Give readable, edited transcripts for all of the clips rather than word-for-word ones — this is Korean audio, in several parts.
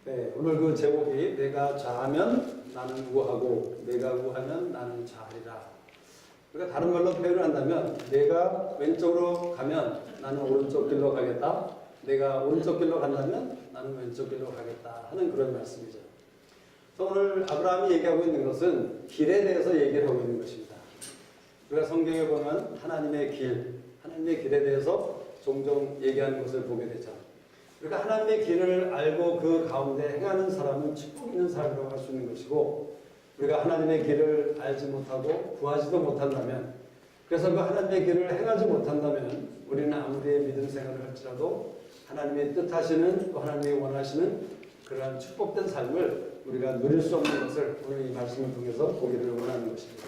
네, 오늘 그 제목이 내가 좌하면 나는 우하고 내가 우하면 나는 좌하리라. 그러니까 다른 말로 표현을 한다면 내가 왼쪽으로 가면 나는 오른쪽 길로 가겠다. 내가 오른쪽 길로 간다면 나는 왼쪽 길로 가겠다 하는 그런 말씀이죠. 그래서 오늘 아브라함이 얘기하고 있는 것은 길에 대해서 얘기를 하고 있는 것입니다. 우리가 성경에 보면 하나님의 길에 대해서 종종 얘기하는 것을 보게 되죠. 그러니까 하나님의 길을 알고 그 가운데 행하는 사람은 축복 있는 사람이라고 할 수 있는 것이고, 우리가 하나님의 길을 알지 못하고 구하지도 못한다면, 그래서 그 하나님의 길을 행하지 못한다면 우리는 아무리 믿음 생활을 할지라도 하나님의 뜻하시는, 또 하나님이 원하시는 그러한 축복된 삶을 우리가 누릴 수 없는 것을 오늘 이 말씀을 통해서 보기를 원하는 것입니다.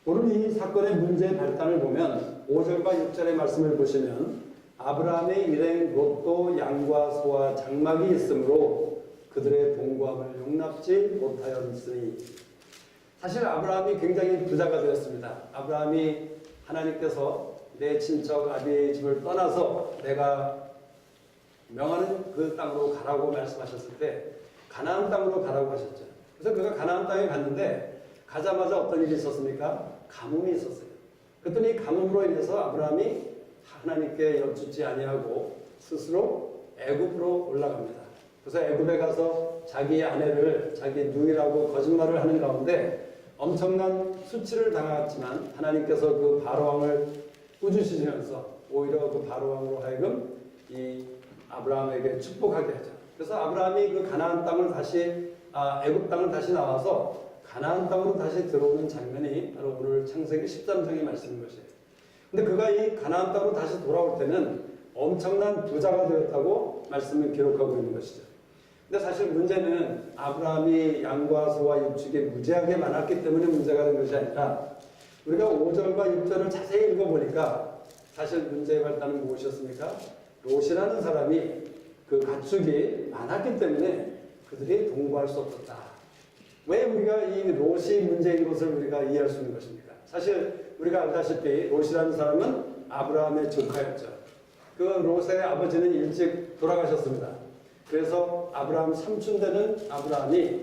오늘 이 사건의 문제의 발단을 보면 5절과 6절의 말씀을 보시면 아브라함의 일행 롯도 양과 소와 장막이 있으므로 그들의 동거함을 용납지 못하였으니, 사실 아브라함이 굉장히 부자가 되었습니다. 아브라함이 하나님께서 내 친척 아비의 집을 떠나서 내가 명하는 그 땅으로 가라고 말씀하셨을 때 가나안 땅으로 가라고 하셨죠. 그래서 그가 가나안 땅에 갔는데 가자마자 어떤 일이 있었습니까? 가뭄이 있었어요. 그랬더니 가뭄으로 인해서 아브라함이 하나님께 여쭙지 아니하고 스스로 애굽으로 올라갑니다. 그래서 애굽에 가서 자기 아내를 자기 누이라고 거짓말을 하는 가운데 엄청난 수치를 당했지만 하나님께서 그 바로왕을 꾸짖으시면서 오히려 그 바로왕으로 하여금 이 아브라함에게 축복하게 하죠. 그래서 아브라함이 그 가나안 땅을 다시 애굽 땅을 다시 나와서 가나안 땅으로 다시 들어오는 장면이 바로 오늘 창세기 13장의 말씀인 것이에요. 근데 그가 이 가나안 땅으로 다시 돌아올 때는 엄청난 부자가 되었다고 말씀을 기록하고 있는 것이죠. 근데 사실 문제는 아브라함이 양과 소와 육축이 무지하게 많았기 때문에 문제가 된 것이 아니라, 우리가 5절과 6절을 자세히 읽어보니까 사실 문제의 발단은 무엇이었습니까? 롯이라는 사람이 그 가축이 많았기 때문에 그들이 동거할 수 없었다. 왜 우리가 이 롯이 문제인 것을 우리가 이해할 수 있는 것입니까? 사실 우리가 알다시피 롯이라는 사람은 아브라함의 조카였죠. 그 롯의 아버지는 일찍 돌아가셨습니다. 그래서 아브라함 삼촌 되는 아브라함이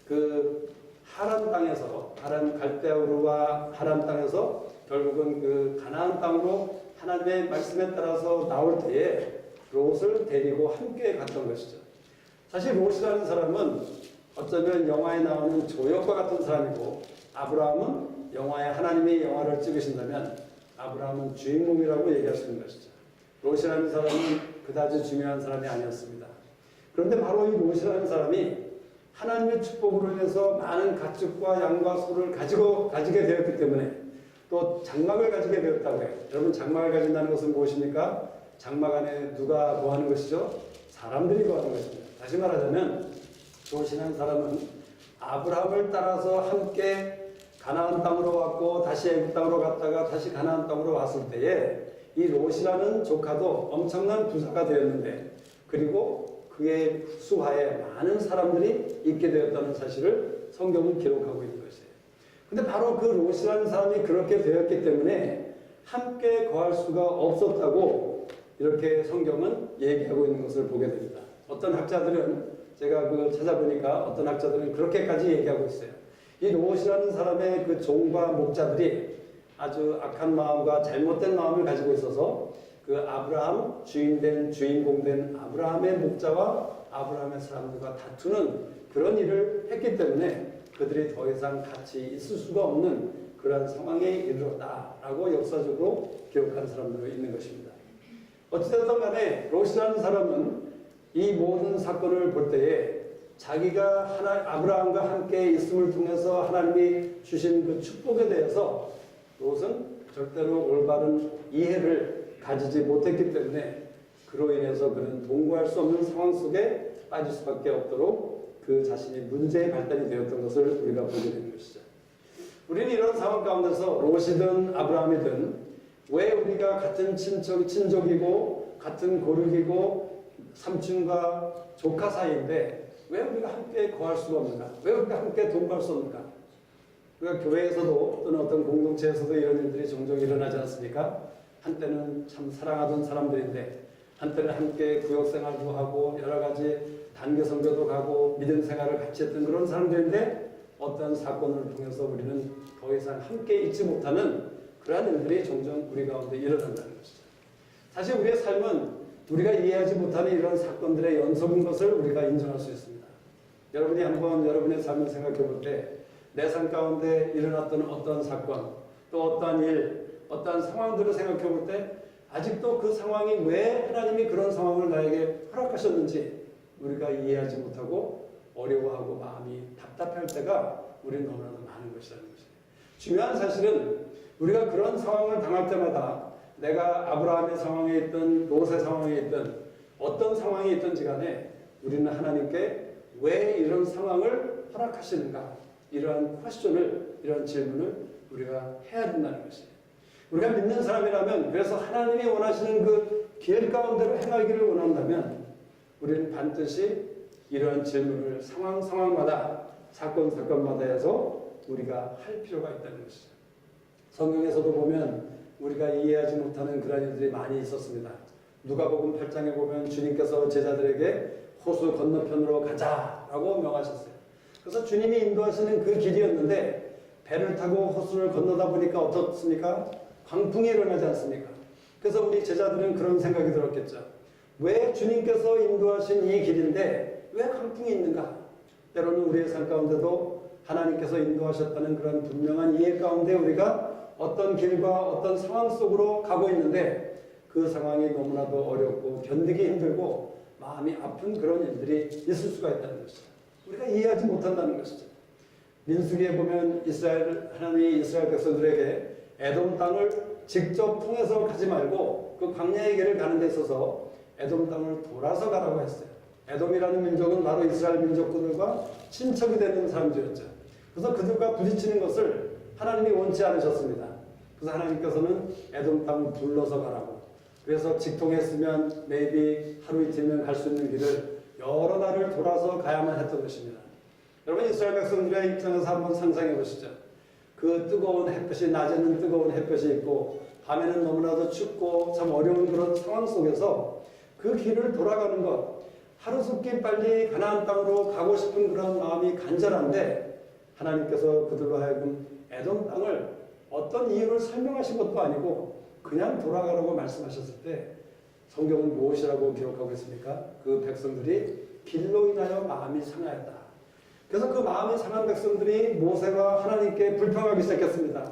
그 하란 땅에서, 하란 갈대아우르와 하란 땅에서 결국은 그 가나안 땅으로 하나님의 말씀에 따라서 나올 때에 롯을 데리고 함께 갔던 것이죠. 사실 롯이라는 사람은 어쩌면 영화에 나오는 조역과 같은 사람이고, 아브라함은 영화에 하나님이 영화를 찍으신다면 아브라함은 주인공이라고 얘기할 수 있는 것이죠. 롯이라는 사람은 그다지 중요한 사람이 아니었습니다. 그런데 바로 이 롯이라는 사람이 하나님의 축복으로 인해서 많은 가축과 양과 소를 가지게 되었기 때문에, 또 장막을 가지게 되었다고 해요. 여러분, 장막을 가진다는 것은 무엇입니까? 장막 안에 누가 거하는 것이죠? 사람들이 거하는 것입니다. 다시 말하자면 롯이라는 사람은 아브라함을 따라서 함께 가나안 땅으로 왔고 다시 애굽 땅으로 갔다가 다시 가나안 땅으로 왔을 때에 이 롯이라는 조카도 엄청난 부자가 되었는데, 그리고 그의 수하에 많은 사람들이 있게 되었다는 사실을 성경은 기록하고 있는 것이에요. 근데 바로 그 롯이라는 사람이 그렇게 되었기 때문에 함께 거할 수가 없었다고 이렇게 성경은 얘기하고 있는 것을 보게 됩니다. 어떤 학자들은, 제가 그 찾아보니까 어떤 학자들은 그렇게까지 얘기하고 있어요. 이 롯이라는 사람의 그 종과 목자들이 아주 악한 마음과 잘못된 마음을 가지고 있어서 그 아브라함 주인공 된 아브라함의 목자와 아브라함의 사람들과 다투는 그런 일을 했기 때문에 그들이 더 이상 같이 있을 수가 없는 그러한 상황에 이르렀다라고 역사적으로 기록한 사람들이 있는 것입니다. 어찌됐든 간에 롯이라는 사람은 이 모든 사건을 볼 때에 자기가 아브라함과 함께 있음을 통해서 하나님이 주신 그 축복에 대해서 롯은 절대로 올바른 이해를 가지지 못했기 때문에 그로 인해서 그는 동거할 수 없는 상황 속에 빠질 수밖에 없도록 그 자신이 문제의 발단이 되었던 것을 우리가 보게 되는 것이죠. 우리는 이런 상황 가운데서 롯이든 아브라함이든 왜 우리가 같은 친족이고 같은 고륙이고 삼촌과 조카 사이인데 왜 우리가 함께 거할 수가 없는가? 왜 우리가 함께 동거할 수 없는가? 우리가 교회에서도 또는 어떤 공동체에서도 이런 일들이 종종 일어나지 않습니까? 한때는 참 사랑하던 사람들인데 한때는 함께 구역생활도 하고 여러 가지 단기 선교도 가고 믿음 생활을 같이 했던 그런 사람들인데 어떤 사건을 통해서 우리는 더 이상 함께 있지 못하는 그러한 일들이 종종 우리 가운데 일어난다는 것이죠. 사실 우리의 삶은 우리가 이해하지 못하는 이런 사건들의 연속인 것을 우리가 인정할 수 있습니다. 여러분이 한번 여러분의 삶을 생각해 볼 때 내 삶 가운데 일어났던 어떤 사건, 또 어떠한 일, 어떠한 상황들을 생각해 볼 때 아직도 그 상황이 왜 하나님이 그런 상황을 나에게 허락하셨는지 우리가 이해하지 못하고 어려워하고 마음이 답답할 때가 우리는 너무나도 많은 것이라는 것이에요. 중요한 사실은 우리가 그런 상황을 당할 때마다 내가 아브라함의 상황에 있든 모세 상황에 있든 어떤 상황이 있든지 간에 우리는 하나님께 왜 이런 상황을 허락하시는가, 이러한 퀘스천을, 이러한 질문을 우리가 해야 된다는 것이에요. 우리가 믿는 사람이라면, 그래서 하나님이 원하시는 그 길 가운데로 행하기를 원한다면 우리는 반드시 이러한 질문을 상황마다, 사건마다 해서 우리가 할 필요가 있다는 것이죠. 성경에서도 보면 우리가 이해하지 못하는 그런 일들이 많이 있었습니다. 누가복음 8장에 보면 주님께서 제자들에게 호수 건너편으로 가자라고 명하셨어요. 그래서 주님이 인도하시는 그 길이었는데 배를 타고 호수를 건너다 보니까 어떻습니까? 광풍이 일어나지 않습니까? 그래서 우리 제자들은 그런 생각이 들었겠죠. 왜 주님께서 인도하신 이 길인데 왜 광풍이 있는가? 때로는 우리의 삶 가운데도 하나님께서 인도하셨다는 그런 분명한 이해 가운데 우리가 어떤 길과 어떤 상황 속으로 가고 있는데 그 상황이 너무나도 어렵고 견디기 힘들고 마음이 아픈 그런 일들이 있을 수가 있다는 것이죠. 우리가 이해하지 못한다는 것이죠. 민수기에 보면 하나님이 이스라엘 백성들에게 에돔 땅을 직접 통해서 가지 말고 그 광야의 길을 가는 데 있어서 에돔 땅을 돌아서 가라고 했어요. 에돔이라는 민족은 바로 이스라엘 민족들과 친척이 되는 사람들이었죠. 그래서 그들과 부딪히는 것을 하나님이 원치 않으셨습니다. 그래서 하나님께서는 에돔 땅을 둘러서 가라고. 그래서 직통했으면 maybe 하루 이틀면 갈 수 있는 길을 여러 날을 돌아서 가야만 했던 것입니다. 여러분 이스라엘 백성들의 입장에서 한번 상상해 보시죠. 그 뜨거운 햇볕이, 낮에는 뜨거운 햇볕이 있고 밤에는 너무나도 춥고 참 어려운 그런 상황 속에서 그 길을 돌아가는 것, 하루속히 빨리 가나안 땅으로 가고 싶은 그런 마음이 간절한데 하나님께서 그들로 하여금 에돔 땅을 어떤 이유를 설명하신 것도 아니고 그냥 돌아가라고 말씀하셨을 때 성경은 무엇이라고 기록하고 있습니까? 그 백성들이 길로 인하여 마음이 상하였다. 그래서 그 마음이 상한 백성들이 모세와 하나님께 불평하기 시작했습니다.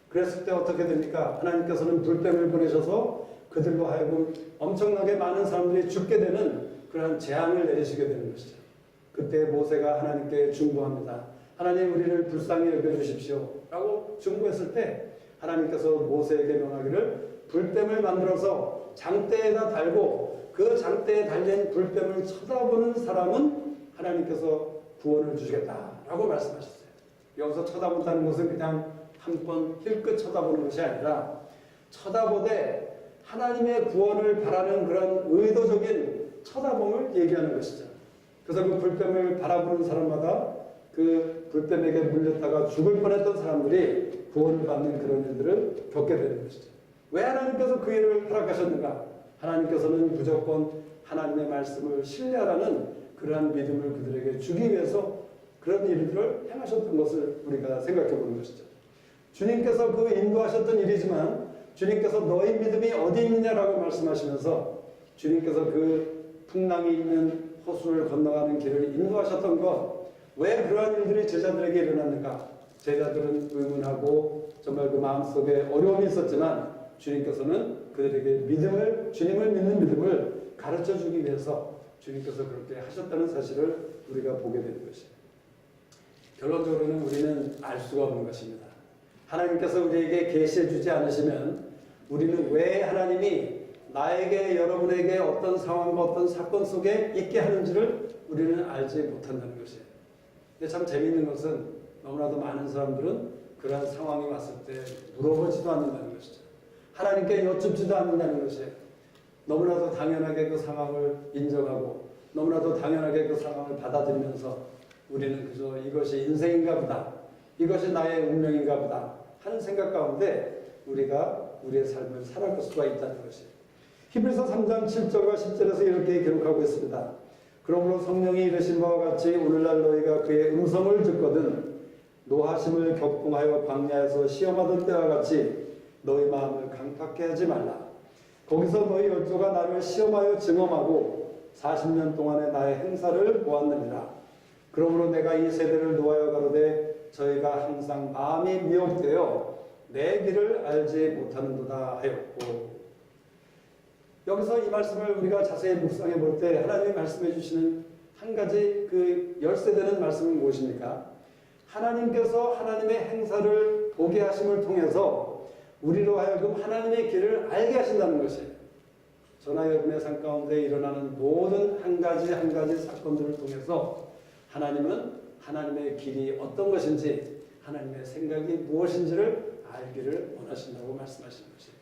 그랬을 때 어떻게 됩니까? 하나님께서는 불뱀을 보내셔서 그들로 하여금 엄청나게 많은 사람들이 죽게 되는 그러한 재앙을 내리시게 되는 것이죠. 그때 모세가 하나님께 중보합니다. 하나님 우리를 불쌍히 여겨주십시오 라고 중보했을 때 하나님께서 모세에게 명하기를 불뱀을 만들어서 장대에다 달고 그 장대에 달린 불뱀을 쳐다보는 사람은 하나님께서 구원을 주시겠다라고 말씀하셨어요. 여기서 쳐다본다는 것은 그냥 한 번 힐끗 쳐다보는 것이 아니라 쳐다보되 하나님의 구원을 바라는 그런 의도적인 쳐다봄을 얘기하는 것이죠. 그래서 그 불뱀을 바라보는 사람마다 그 불뱀에게 물렸다가 죽을 뻔했던 사람들이 구원을 받는 그런 일들을 겪게 되는 것이죠. 왜 하나님께서 그 일을 허락하셨는가? 하나님께서는 무조건 하나님의 말씀을 신뢰하라는 그러한 믿음을 그들에게 주기 위해서 그런 일들을 행하셨던 것을 우리가 생각해 보는 것이죠. 주님께서 그 인도하셨던 일이지만 주님께서 너희 믿음이 어디 있느냐라고 말씀하시면서 주님께서 그 풍랑이 있는 호수를 건너가는 길을 인도하셨던 것, 왜 그러한 일들이 제자들에게 일어났는가? 제자들은 의문하고 정말 그 마음속에 어려움이 있었지만 주님께서는 그들에게 주님을 믿는 믿음을 가르쳐 주기 위해서 주님께서 그렇게 하셨다는 사실을 우리가 보게 되는 것이에요. 결론적으로는 우리는 알 수가 없는 것입니다. 하나님께서 우리에게 계시해 주지 않으시면 우리는 왜 하나님이 나에게, 여러분에게 어떤 상황과 어떤 사건 속에 있게 하는지를 우리는 알지 못한다는 것이에요. 근데 참 재미있는 것은 너무나도 많은 사람들은 그러한 상황이 왔을 때 물어보지도 않는다는 것이죠. 하나님께 여쭙지도 않는다는 것이에요. 너무나도 당연하게 그 상황을 인정하고 너무나도 당연하게 그 상황을 받아들이면서 우리는 그저 이것이 인생인가 보다, 이것이 나의 운명인가 보다 하는 생각 가운데 우리가 우리의 삶을 살아갈 수가 있다는 것이에요. 히브리서 3장 7절과 10절에서 이렇게 기록하고 있습니다. 그러므로 성령이 이르신 바와 같이 오늘날 너희가 그의 음성을 듣거든 노하심을 격동하여 광야에서 시험하던 때와 같이 너희 마음을 강팍게 하지 말라. 거기서 너희 열조가 나를 시험하여 증험하고 40년 동안의 나의 행사를 보았느니라. 그러므로 내가 이 세대를 노하여 가로되 저희가 항상 마음이 미혹되어 내 길을 알지 못하는도다 하였고, 여기서 이 말씀을 우리가 자세히 묵상해 볼 때 하나님이 말씀해 주시는 한 가지 그 열쇠되는 말씀은 무엇입니까? 하나님께서 하나님의 행사를 보게 하심을 통해서 우리로 하여금 하나님의 길을 알게 하신다는 것이에요. 저나 여러분의 삶 가운데 일어나는 모든 한 가지 한 가지 사건들을 통해서 하나님은 하나님의 길이 어떤 것인지, 하나님의 생각이 무엇인지를 알기를 원하신다고 말씀하시는 것이에요.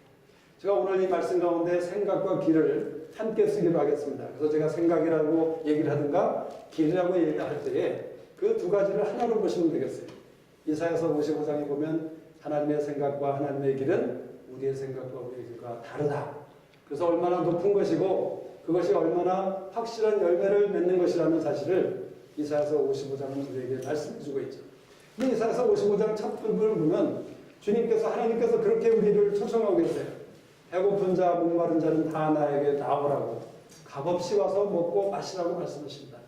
제가 오늘 이 말씀 가운데 생각과 길을 함께 쓰기로 하겠습니다. 그래서 제가 생각이라고 얘기를 하든가 길이라고 얘기할 때에 그 두 가지를 하나로 보시면 되겠어요. 이사야서 55장에 보면 하나님의 생각과 하나님의 길은 우리의 생각과 우리의 길과 다르다. 그래서 얼마나 높은 것이고 그것이 얼마나 확실한 열매를 맺는 것이라는 사실을 이사야서 55장은 우리에게 말씀해주고 있죠. 근데 이사야서 55장 첫 부분을 보면 주님께서, 하나님께서 그렇게 우리를 초청하고 계세요. 배고픈 자, 목마른 자는 다 나에게 나오라고, 값없이 와서 먹고 마시라고 말씀하십니다.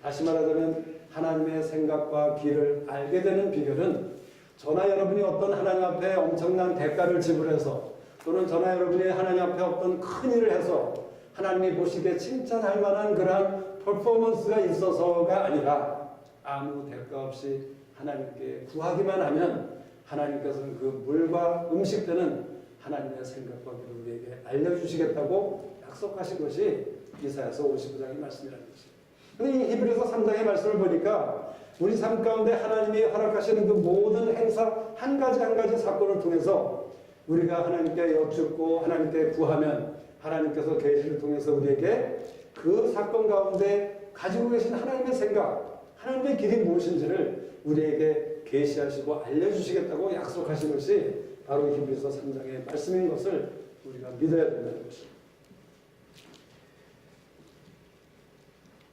다시 말하자면 하나님의 생각과 길을 알게 되는 비결은 저나 여러분이 어떤 하나님 앞에 엄청난 대가를 지불해서, 또는 저나 여러분이 하나님 앞에 어떤 큰 일을 해서 하나님이 보시기에 칭찬할 만한 그러한 퍼포먼스가 있어서가 아니라 아무 대가 없이 하나님께 구하기만 하면 하나님께서는 그 물과 음식 되는 하나님의 생각과 길을 우리에게 알려주시겠다고 약속하신 것이 이사야서 55장의 말씀이라는 것입니다. 근데 이 히브리서 3장의 말씀을 보니까 우리 삶 가운데 하나님이 허락하시는 그 모든 행사 한 가지 한 가지 사건을 통해서 우리가 하나님께 여쭙고 하나님께 구하면 하나님께서 계시를 통해서 우리에게 그 사건 가운데 가지고 계신 하나님의 생각, 하나님의 길이 무엇인지를 우리에게 계시하시고 알려주시겠다고 약속하신 것이 바로 히브리서 3장의 말씀인 것을 우리가 믿어야 된다는 것입니다.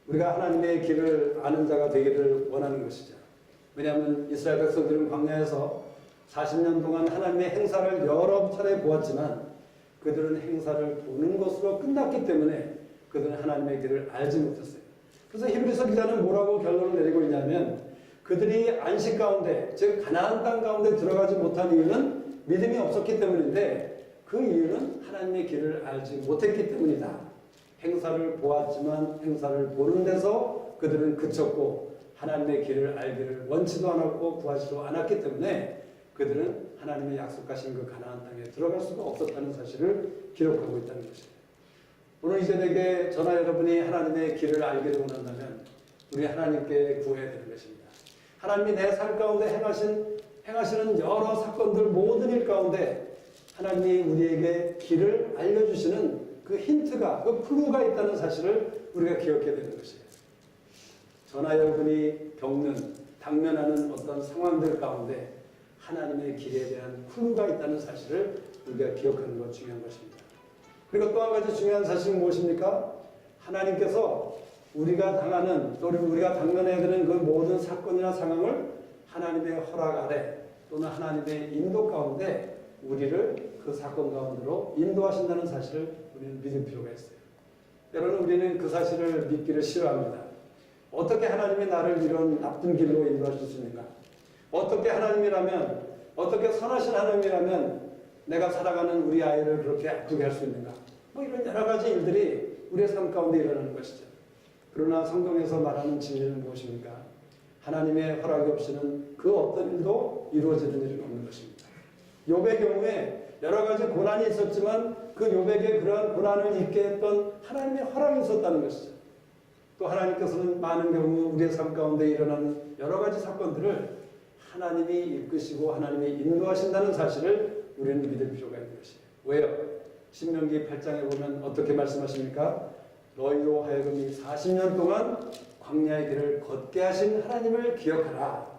우리가 하나님의 길을 아는 자가 되기를 원하는 것이죠. 왜냐하면 이스라엘 백성들은 광야에서 40년 동안 하나님의 행사를 여러 차례 보았지만 그들은 행사를 보는 것으로 끝났기 때문에 그들은 하나님의 길을 알지 못했어요. 그래서 히브리서 기자는 뭐라고 결론을 내리고 있냐면, 그들이 안식 가운데, 즉 가나안 땅 가운데 들어가지 못한 이유는 믿음이 없었기 때문인데, 그 이유는 하나님의 길을 알지 못했기 때문이다. 행사를 보았지만 행사를 보는 데서 그들은 그쳤고 하나님의 길을 알기를 원치도 않았고 구하지도 않았기 때문에 그들은 하나님의 약속하신 그 가나안 땅에 들어갈 수가 없었다는 사실을 기록하고 있다는 것입니다. 오늘 이 새벽에 저나 여러분이 하나님의 길을 알기를 원한다면 우리 하나님께 구해야 되는 것입니다. 하나님이 내 삶 가운데 행하시는 여러 사건들, 모든 일 가운데 하나님이 우리에게 길을 알려주시는 그 힌트가, 그 클루가 있다는 사실을 우리가 기억해야 되는 것이에요. 저나 여러분이 당면하는 어떤 상황들 가운데 하나님의 길에 대한 클루가 있다는 사실을 우리가 기억하는 것 중요한 것입니다. 그리고 또 한 가지 중요한 사실은 무엇입니까? 하나님께서 우리가 당하는, 또 우리가 당면해야 되는 그 모든 사건이나 상황을 하나님의 허락 아래 또는 하나님의 인도 가운데 우리를 그 사건 가운데로 인도하신다는 사실을 우리는 믿을 필요가 있어요. 때로는 우리는 그 사실을 믿기를 싫어합니다. 어떻게 하나님이 나를 이런 나쁜 길로 인도하실 수 있는가? 어떻게 하나님이라면, 어떻게 선하신 하나님이라면 내가 살아가는 우리 아이를 그렇게 아프게 할 수 있는가? 뭐 이런 여러 가지 일들이 우리의 삶 가운데 일어나는 것이죠. 그러나 성경에서 말하는 진리는 무엇입니까? 하나님의 허락이 없이는 그 어떤 일도 이루어지는 일은 없는 것입니다. 욥의 경우에 여러 가지 고난이 있었지만 그 욥에게 그러한 고난을 잊게 했던 하나님의 허락이 있었다는 것이죠. 또 하나님께서는 많은 경우 우리의 삶 가운데 일어나는 여러 가지 사건들을 하나님이 이끄시고 하나님이 인도하신다는 사실을 우리는 믿을 필요가 있는 것이에요. 왜요? 신명기 8장에 보면 어떻게 말씀하십니까? 너희로 하여금 이 40년 동안 광야의 길을 걷게 하신 하나님을 기억하라.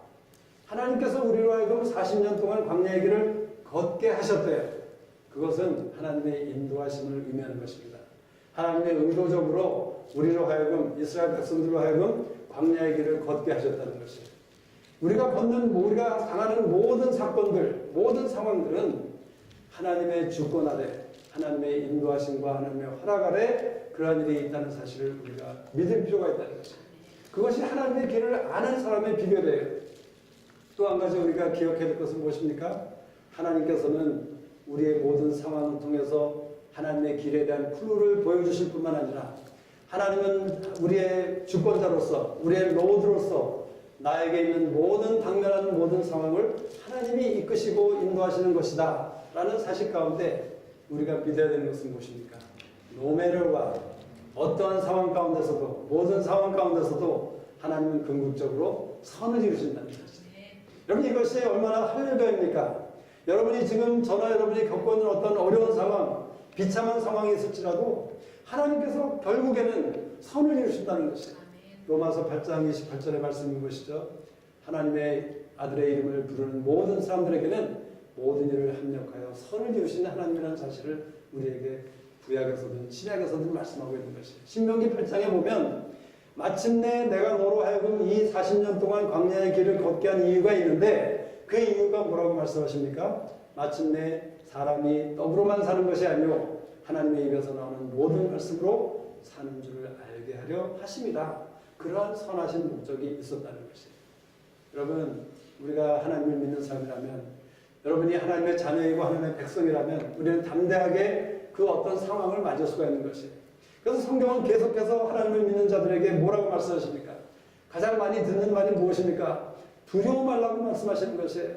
하나님께서 우리로 하여금 40년 동안 광야의 길을 걷게 하셨대요. 그것은 하나님의 인도하심을 의미하는 것입니다. 하나님의 의도적으로 우리로 하여금 이스라엘 백성들로 하여금 광야의 길을 걷게 하셨다는 것이에요. 우리가 당하는 모든 사건들, 모든 상황들은 하나님의 주권 아래, 하나님의 인도하심과 하나님의 허락 아래 그러한 일이 있다는 사실을 우리가 믿을 필요가 있다는 것이에요. 그것이 하나님의 길을 아는 사람의 비결이에요. 또 한 가지 우리가 기억해야 될 것은 무엇입니까? 하나님께서는 우리의 모든 상황을 통해서 하나님의 길에 대한 클루를 보여주실 뿐만 아니라 하나님은 우리의 주권자로서, 우리의 로드로서 나에게 있는 모든 당면하는 모든 상황을 하나님이 이끄시고 인도하시는 것이다 라는 사실 가운데 우리가 믿어야 되는 것은 무엇입니까? No matter what, 어떠한 상황 가운데서도, 모든 상황 가운데서도 하나님은 궁극적으로 선을 이루신다는 것이죠. 여러분, 이것이 얼마나 할렐루야입니까? 여러분이 지금 저나 여러분이 겪고 있는 어떤 어려운 상황, 비참한 상황이 있을지라도 하나님께서 결국에는 선을 이루신다는 것이에요. 로마서 8장 28절의 말씀인 것이죠. 하나님의 아들의 이름을 부르는 모든 사람들에게는 모든 일을 합력하여 선을 이루시는 하나님이라는 사실을 우리에게 구약에서든 신약에서든 말씀하고 있는 것이에요. 신명기 8장에 보면 마침내 내가 너로 하여금 이 40년 동안 광야의 길을 걷게 한 이유가 있는데 그 이유가 뭐라고 말씀하십니까? 마침내 사람이 떡으로만 사는 것이 아니요 하나님의 입에서 나오는 모든 말씀으로 사는 줄을 알게 하려 하심이다. 그러한 선하신 목적이 있었다는 것이에요. 여러분, 우리가 하나님을 믿는 사람이라면, 여러분이 하나님의 자녀이고 하나님의 백성이라면 우리는 담대하게 그 어떤 상황을 맞을 수가 있는 것이에요. 그래서 성경은 계속해서 하나님을 믿는 자들에게 뭐라고 말씀하십니까? 가장 많이 듣는 말이 무엇입니까? 두려워 말라고 말씀하시는 것이에요.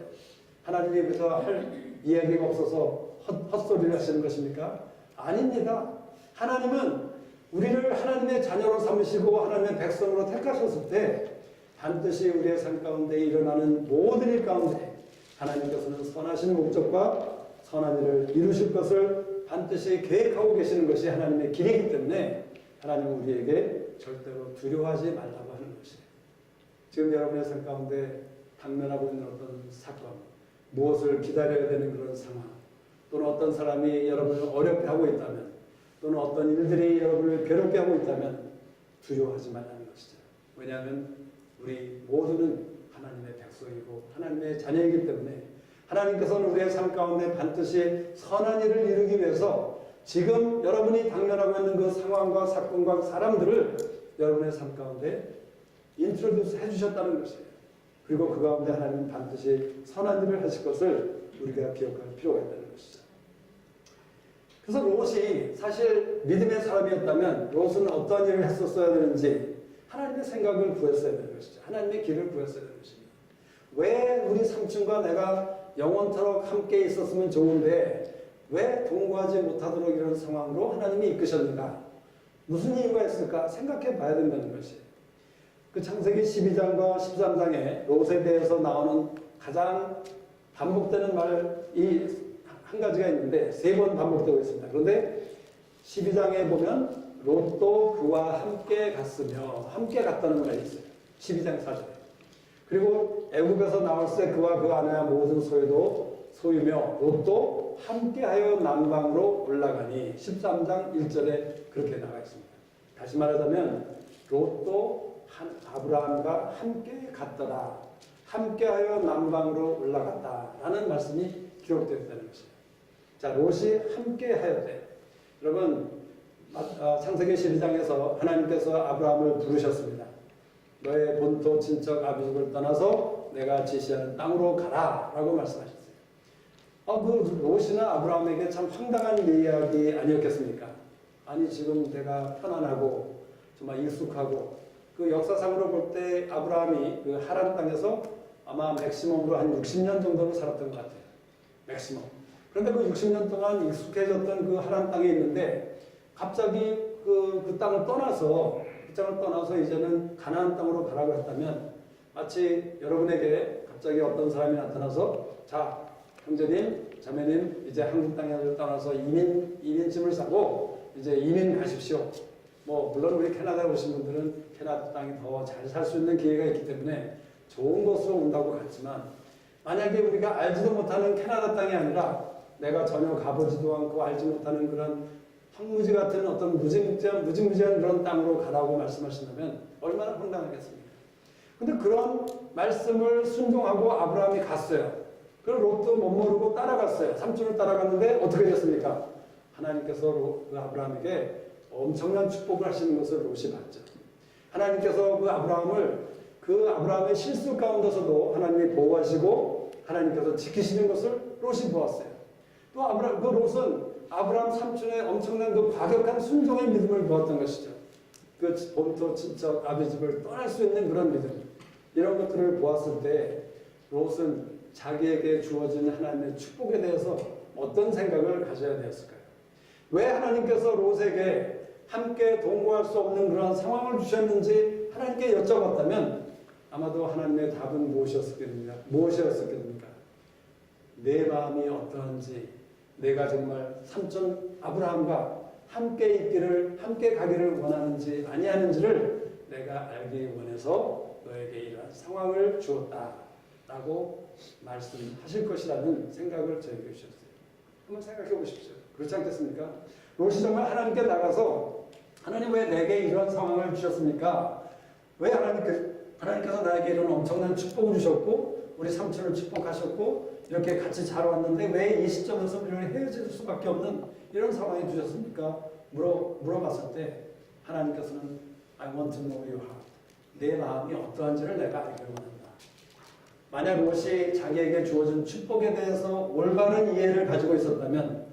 하나님이 그저 할 이야기가 없어서 헛소리를 하시는 것입니까? 아닙니다. 하나님은 우리를 하나님의 자녀로 삼으시고 하나님의 백성으로 택하셨을 때 반드시 우리의 삶 가운데 일어나는 모든 일 가운데 하나님께서는 선하신 목적과 선한 일을 이루실 것을 반드시 계획하고 계시는 것이 하나님의 길이기 때문에 하나님은 우리에게 절대로 두려워하지 말라고 하는 것이에요. 지금 여러분의 삶 가운데 당면하고 있는 어떤 사건, 무엇을 기다려야 되는 그런 상황, 또는 어떤 사람이 여러분을 어렵게 하고 있다면, 또는 어떤 일들이 여러분을 괴롭게 하고 있다면 두려워하지 말라는 것이죠. 왜냐하면 우리 모두는 하나님의 백성이고 하나님의 자녀이기 때문에 하나님께서는 우리의 삶 가운데 반드시 선한 일을 이루기 위해서 지금 여러분이 당면하고 있는 그 상황과 사건과 사람들을 여러분의 삶 가운데 인트로듀스 해주셨다는 것이에요. 그리고 그 가운데 하나님은 반드시 선한 일을 하실 것을 우리가 기억할 필요가 있다는 것이죠. 그래서 롯이 사실 믿음의 사람이었다면 롯은 어떤 일을 했었어야 되는지 하나님의 생각을 구했어야 되는 것이죠. 하나님의 길을 구했어야 되는 것입니다. 왜 우리 삼촌과 내가 영원토록 함께 있었으면 좋은데 왜 동거하지 못하도록 이런 상황으로 하나님이 이끄셨는가? 무슨 이유가 있을까? 생각해 봐야 된다는 것이에요. 그 창세기 12장과 13장에 롯에 대해서 나오는 가장 반복되는 말이 한 가지가 있는데 3번 반복되고 있습니다. 그런데 12장에 보면 롯도 그와 함께 갔으며 함께 갔다는 말이 있어요. 12장 4절에. 그리고 애국에서 나왔을 때 그와 그 아내와 모든 소유며 롯도 함께하여 남방으로 올라가니 13장 1절에 그렇게 나와 있습니다. 다시 말하자면 롯도 아브라함과 함께 갔더라. 함께하여 남방으로 올라갔다라는 말씀이 기록되어 있다는 것이에요. 자, 롯이 함께하였대. 여러분, 창세기 12장에서 하나님께서 아브라함을 부르셨습니다. 너의 본토 친척 아비집을 떠나서 내가 지시하는 땅으로 가라 라고 말씀하셨어요. 그 롯이나 아브라함에게 참 황당한 이야기 아니었겠습니까? 아니, 지금 내가 편안하고 정말 익숙하고 그 역사상으로 볼 때 아브라함이 그 하란 땅에서 아마 맥시멈으로 한 60년 정도는 살았던 것 같아요. 맥시멈. 그런데 그 60년 동안 익숙해졌던 그 하란 땅에 있는데 갑자기 그 땅을 떠나서 이제는 가나안 땅으로 가라고 했다면 마치 여러분에게 갑자기 어떤 사람이 나타나서 자, 형제님, 자매님, 이제 한국 땅에 떠나서 이민짐을 싸고 이제 이민 가십시오. 물론 우리 캐나다에 오신 분들은 캐나다 땅이 더 잘 살 수 있는 기회가 있기 때문에 좋은 곳으로 온다고 갔지만 만약에 우리가 알지도 못하는 캐나다 땅이 아니라 내가 전혀 가보지도 않고 알지 못하는 그런 황무지 같은 어떤 무지무지한 그런 땅으로 가라고 말씀하신다면 얼마나 황당하겠습니까? 근데 그런 말씀을 순종하고 아브라함이 갔어요. 그럼 롯도 못 모르고 따라갔어요. 삼촌을 따라갔는데 어떻게 됐습니까? 하나님께서 그 아브라함에게 엄청난 축복을 하시는 것을 롯이 봤죠. 하나님께서 그 아브라함의 실수 가운데서도 하나님이 보호하시고 하나님께서 지키시는 것을 롯이 보았어요. 또 그 롯은 아브라함 삼촌의 엄청난 그 과격한 순종의 믿음을 보았던 것이죠. 그 본토 친척 아비 집을 떠날 수 있는 그런 믿음, 이런 것들을 보았을 때 롯은 자기에게 주어진 하나님의 축복에 대해서 어떤 생각을 가져야 되었을까요? 왜 하나님께서 롯에게 함께 동거할 수 없는 그런 상황을 주셨는지 하나님께 여쭤봤다면 아마도 하나님의 답은 무엇이었겠습니까? 내 마음이 어떠한지, 내가 정말 삼촌 아브라함과 함께 가기를 원하는지 아니하는지를 내가 알기 원해서 너에게 이러한 상황을 주었다라고 말씀하실 것이라는 생각을 저에게 주셨어요. 한번 생각해 보십시오. 그렇지 않겠습니까? 롯이 정말 하나님께 나가서 하나님 왜 내게 이런 상황을 주셨습니까? 왜 하나님께서 나에게 이런 엄청난 축복을 주셨고 우리 삼촌을 축복하셨고 이렇게 같이 잘 왔는데 왜 이 시점에서 우리를 헤어질 수밖에 없는 이런 상황에 주셨습니까? 물어봤을 때 하나님께서는 I want to know your heart. 내 마음이 어떠한지를 내가 알기를 원한다. 만약 롯이 자기에게 주어진 축복에 대해서 올바른 이해를 가지고 있었다면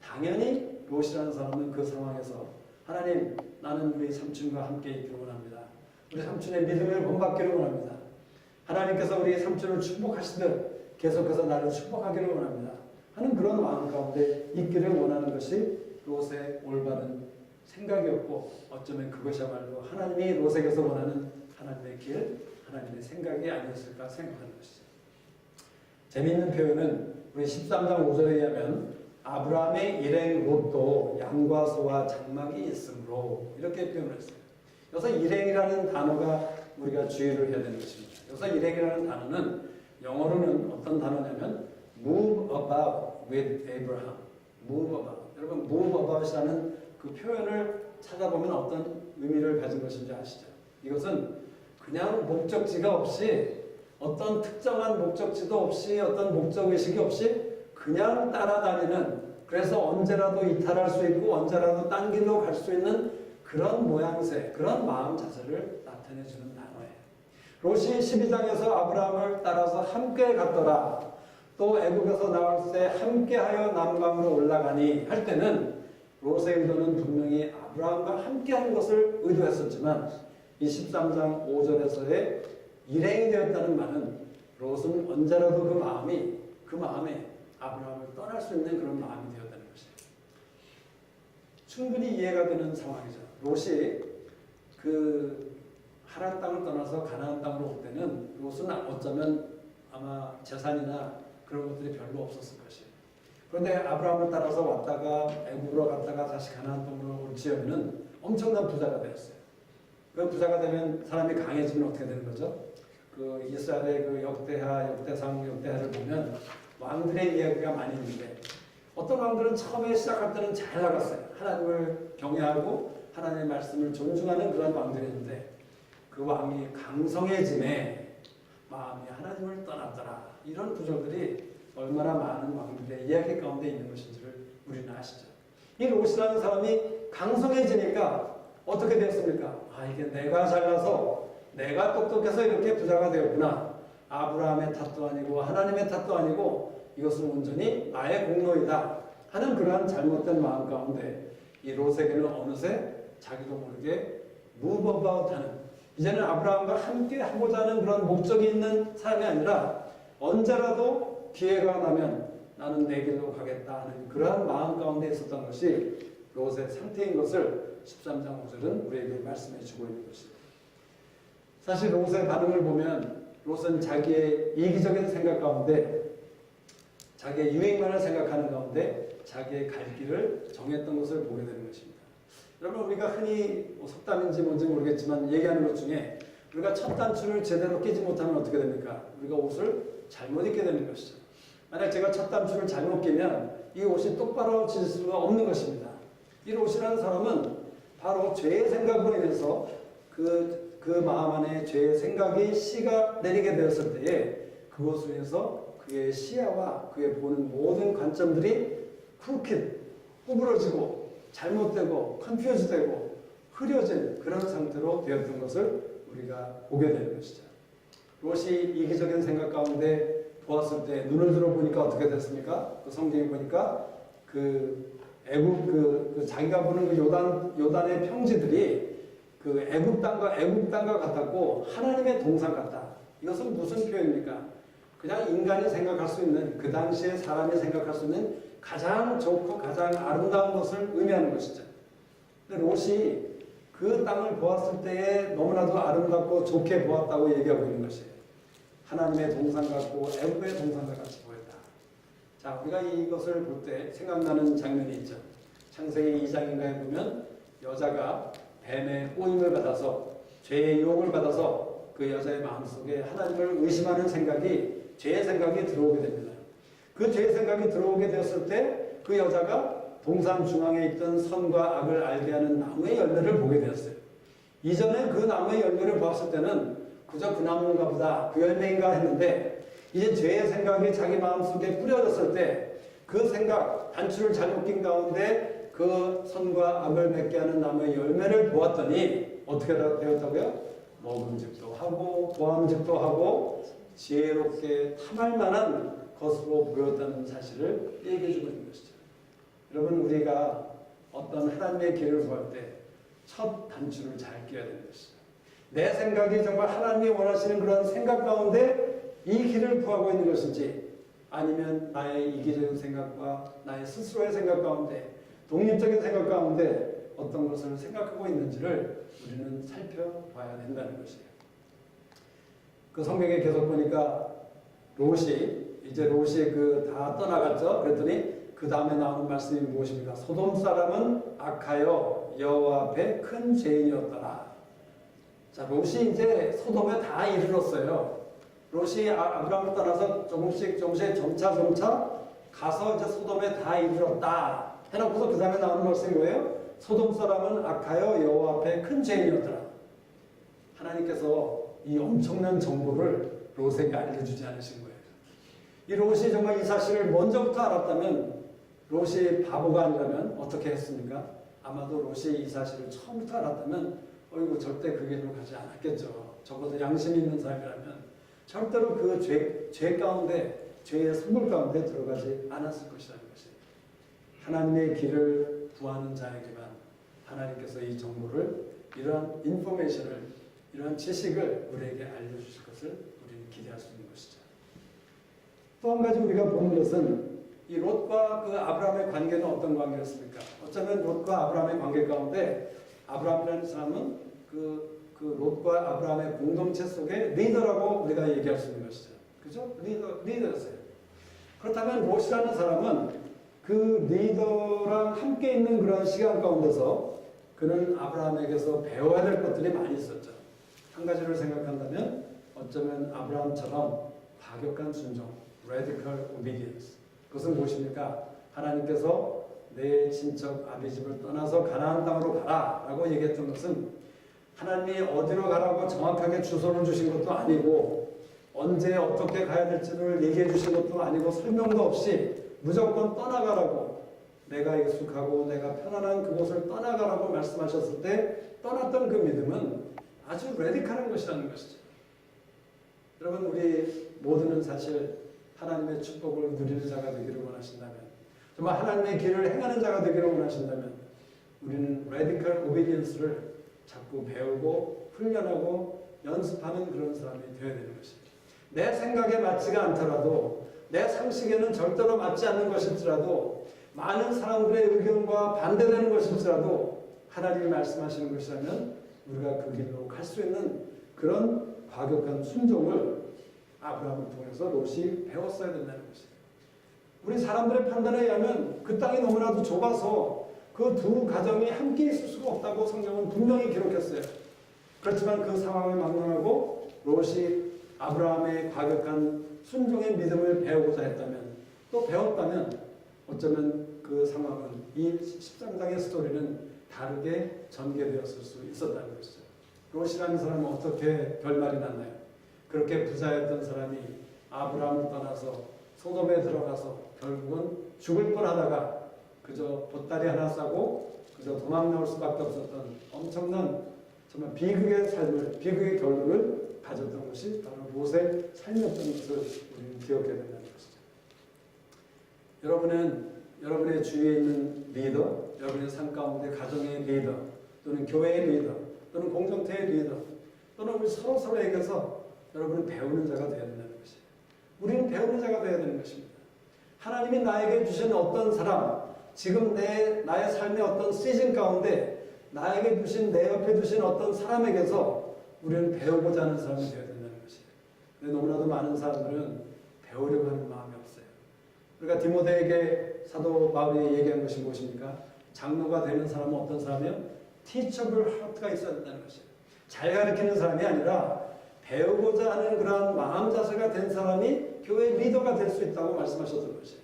당연히 롯이라는 사람은 그 상황에서 하나님, 나는 우리 삼촌과 함께 있기를 원합니다. 우리 삼촌의 믿음을 본받기를 원합니다. 하나님께서 우리 삼촌을 축복하시듯 계속해서 나를 축복하기를 원합니다. 하는 그런 마음 가운데 있기를 원하는 것이 롯의 올바른 생각이었고 어쩌면 그것이야말로 하나님이 롯에게서 원하는 하나님의 길, 하나님의 생각이 아니었을까 생각하는 것이죠. 재미있는 표현은 우리 13장 5절에 의하면 아브라함의 일행 롯도 양과 소와 장막이 있으므로 이렇게 표현을 했어요. 여기서 일행이라는 단어가 우리가 주의를 해야 되는 것입니다. 여기서 일행이라는 단어는 영어로는 어떤 단어냐면 move about with Abraham. move about. 여러분 move about이라는 그 표현을 찾아보면 어떤 의미를 가진 것인지 아시죠? 이것은 그냥 목적지가 없이 어떤 특정한 목적지도 없이 어떤 목적의식이 없이 그냥 따라다니는, 그래서 언제라도 이탈할 수 있고 언제라도 딴 길로 갈 수 있는 그런 모양새, 그런 마음 자세를 나타내주는 단어예요. 롯이 12장에서 아브라함을 따라서 함께 갔더라. 또 애국에서 나올 때 함께하여 남방으로 올라가니 할 때는 롯의 의도는 분명히 아브라함과 함께하는 것을 의도했었지만 이 13장 5절에서의 일행이 되었다는 말은 롯은 언제라도 그 마음에 아브라함을 떠날 수 있는 그런 마음이 되었다는 것이에요. 충분히 이해가 되는 상황이죠. 롯이 그 하란 땅을 떠나서 가나안 땅으로 올 때는 롯은 어쩌면 아마 재산이나 그런 것들이 별로 없었을 것이에요. 그런데 아브라함을 따라서 왔다가 애굽으로 갔다가 다시 가나안 땅으로 올 즈음에는 엄청난 부자가 되었어요. 그 부자가 되면 사람이 강해지면 어떻게 되는 거죠? 그 이스라엘의 그 역대하를 보면 왕들의 이야기가 많이 있는데 어떤 왕들은 처음에 시작할 때는 잘 나갔어요. 하나님을 경외하고 하나님의 말씀을 존중하는 그런 왕들이었는데 그 왕이 강성해짐에 마음이 하나님을 떠났더라. 이런 구절들이 얼마나 많은 왕들의 이야기 가운데 있는 것인지를 우리는 아시죠. 이 롯이라는 사람이 강성해지니까 어떻게 됐습니까? 이게 내가 잘나서 내가 똑똑해서 이렇게 부자가 되었구나. 아브라함의 탓도 아니고 하나님의 탓도 아니고 이것은 온전히 나의 공로이다 하는 그러한 잘못된 마음 가운데 이 롯에게는 어느새 자기도 모르게 move about 하는, 이제는 아브라함과 함께 하고자 하는 그런 목적이 있는 사람이 아니라 언제라도 기회가 나면 나는 내 길로 가겠다 하는 그러한 마음 가운데 있었던 것이 롯의 상태인 것을 13장 5절은 우리에게 말씀해 주고 있는 것입니다. 사실 롯의 반응을 보면 롯은 자기의 이기적인 생각 가운데 자기의 유익만을 생각하는 가운데 자기의 갈 길을 정했던 것을 보게 되는 것입니다. 여러분 우리가 흔히 속담인지 뭔지 모르겠지만 얘기하는 것 중에 우리가 첫 단추를 제대로 끼지 못하면 어떻게 됩니까? 우리가 옷을 잘못 입게 되는 것이죠. 만약 제가 첫 단추를 잘못 끼면 이 옷이 똑바로 질 수가 없는 것입니다. 이 롯이라는 사람은 바로 죄의 생각으로 인해서 그 마음 안에 죄의 생각이 씨가 내리게 되었을 때에 그것으로 인해서 그의 시야와 그의 보는 모든 관점들이 크루킷, 구부러지고 잘못되고 컨퓨즈되고 흐려진 그런 상태로 되었던 것을 우리가 보게 되는 것이죠. 롯이 이기적인 생각 가운데 보았을 때 눈을 들어보니까 어떻게 됐습니까? 그 성경에 보니까 그 애국 자기가 보는 그 요단의 평지들이 그 애국 땅과 같았고 하나님의 동산 같다. 이것은 무슨 표현입니까? 그냥 인간이 생각할 수 있는 그 당시에 사람이 생각할 수 있는 가장 좋고 가장 아름다운 것을 의미하는 것이죠. 근데 롯이 그 땅을 보았을 때에 너무나도 아름답고 좋게 보았다고 얘기하고 있는 것이에요. 하나님의 동산 같고 애국의 동산과 같이 보였다. 자, 우리가 이것을 볼 때 생각나는 장면이 있죠. 창세기 2장인가에 보면 여자가 뱀의 꼬임을 받아서 죄의 유혹을 받아서 그 여자의 마음속에 하나님을 의심하는 생각이 죄의 생각이 들어오게 됩니다. 그 죄의 생각이 들어오게 되었을 때 그 여자가 동산 중앙에 있던 선과 악을 알게 하는 나무의 열매를 보게 되었어요. 이전에 그 나무의 열매를 보았을 때는 그저 그 나무인가 보다, 그 열매인가 했는데 이제 죄의 생각이 자기 마음속에 뿌려졌을 때 그 생각, 단추를 잘못 낀 가운데 그 선과 악을 맺게 하는 나무의 열매를 보았더니 어떻게 되었다고요? 먹음직도 하고 보암직도 하고 지혜롭게 탐할 만한 것으로 보였다는 사실을 얘기해 주고 있는 것이죠. 여러분, 우리가 어떤 하나님의 길을 구할 때 첫 단추를 잘 끼워야 되는 것이죠. 내 생각이 정말 하나님이 원하시는 그런 생각 가운데 이 길을 구하고 있는 것인지 아니면 나의 이기적인 생각과 나의 스스로의 생각 가운데 독립적인 생각 가운데 어떤 것을 생각하고 있는지를 우리는 살펴봐야 된다는 것이에요. 그 성경에 계속 보니까 롯이 다 떠나갔죠. 그랬더니 그 다음에 나오는 말씀이 무엇입니까? 소돔 사람은 악하여 여호와 앞에 큰 죄인이었더라. 자, 롯이 이제 소돔에 다 이르렀어요. 롯이 아브라함을 떠나서 조금씩 점차 가서 이제 소돔에 다 이르렀다. 해놓고서 그 다음에 나오는 말씀이 뭐예요? 소돔 사람은 악하여 여호와 앞에 큰 죄인이었더라. 하나님께서 이 엄청난 정보를 롯에게 알려주지 않으신 거예요. 이 롯이 정말 이 사실을 먼저부터 알았다면, 롯이 바보가 아니라면 어떻게 했습니까? 아마도 롯이 이 사실을 처음부터 알았다면 어이구 절대 그 길로 가지 않았겠죠. 적어도 양심이 있는 사람이라면 절대로 그 죄 가운데, 죄의 선물 가운데 들어가지 않았을 것이라는 것이에요. 하나님의 길을 구하는 자에게만 하나님께서 이 정보를, 이러한 인포메이션을, 이러한 지식을 우리에게 알려주실 것을 우리는 기대할 수 있는 것이죠. 또 한 가지 우리가 보는 것은 이 롯과 그 아브라함의 관계는 어떤 관계였습니까? 어쩌면 롯과 아브라함의 관계 가운데 아브라함이라는 사람은 그 롯과 아브라함의 공동체 속의 리더라고 우리가 얘기할 수 있는 것이죠. 그죠? 리더였어요. 그렇다면 롯이라는 사람은 그 리더랑 함께 있는 그런 시간 가운데서 그는 아브라함에게서 배워야 될 것들이 많이 있었죠. 한 가지를 생각한다면 어쩌면 아브라함처럼 과격한 순종, radical obedience. 그것은 무엇입니까? 하나님께서 내 친척 아비집을 떠나서 가나안 땅으로 가라 라고 얘기했던 것은 하나님이 어디로 가라고 정확하게 주소를 주신 것도 아니고 언제 어떻게 가야 될지를 얘기해 주신 것도 아니고 설명도 없이 무조건 떠나가라고, 내가 익숙하고 내가 편안한 그곳을 떠나가라고 말씀하셨을 때 떠났던 그 믿음은 아주 레디컬한 것이라는 것이죠. 여러분, 우리 모두는 사실 하나님의 축복을 누리는 자가 되기를 원하신다면, 정말 하나님의 길을 행하는 자가 되기를 원하신다면 우리는 radical obedience를 자꾸 배우고 훈련하고 연습하는 그런 사람이 되어야 되는 것입니다. 내 생각에 맞지가 않더라도, 내 상식에는 절대로 맞지 않는 것일지라도, 많은 사람들의 의견과 반대되는 것일지라도 하나님이 말씀하시는 것이라면 우리가 그 길로 갈 수 있는 그런 과격한 순종을 아브라함을 통해서 롯이 배웠어야 된다는 것이에요. 우리 사람들의 판단에 의하면 그 땅이 너무나도 좁아서 그 두 가정이 함께 있을 수가 없다고 성경은 분명히 기록했어요. 그렇지만 그 상황을 막론하고 롯이 아브라함의 과격한 순종의 믿음을 배우고자 했다면, 또 배웠다면 어쩌면 그 그 상황은 이 13장의 스토리는 다르게 전개되었을 수 있었다는 것이죠. 롯이라는 사람은 어떻게 결말이 났나요? 그렇게 부자였던 사람이 아브라함을 떠나서 소돔에 들어가서 결국은 죽을 뻔하다가 그저 보따리 하나 싸고 그저 도망 나올 수밖에 없었던 엄청난 정말 비극의 삶을, 비극의 결론을 가졌던 것이 바로 롯의 삶이었던 것을 우리는 기억해야 된다는 것이죠. 여러분의 주위에 있는 리더, 여러분의 삶 가운데 가정의 리더, 또는 교회의 리더, 또는 공동체의 리더, 또는 우리 서로에게서 여러분은 배우는 자가 되어야 된다는 것이에요. 우리는 배우는 자가 되어야 되는 것입니다. 하나님이 나에게 주신 어떤 사람, 지금 나의 삶의 어떤 시즌 가운데 나에게 주신, 내 옆에 두신 어떤 사람에게서 우리는 배우고자 하는 사람이 되어야 된다는 것이에요. 근데 너무나도 많은 사람들은 배우려고 하는 마음이 없어요. 우리가 디모데에게 사도 바울이 얘기한 것이 무엇입니까? 장로가 되는 사람은 어떤 사람이요? teachable heart가 있어야 된다는 것이에요. 잘 가르치는 사람이 아니라 배우고자 하는 그러한 마음 자세가 된 사람이 교회 리더가 될 수 있다고 말씀하셨던 것이에요.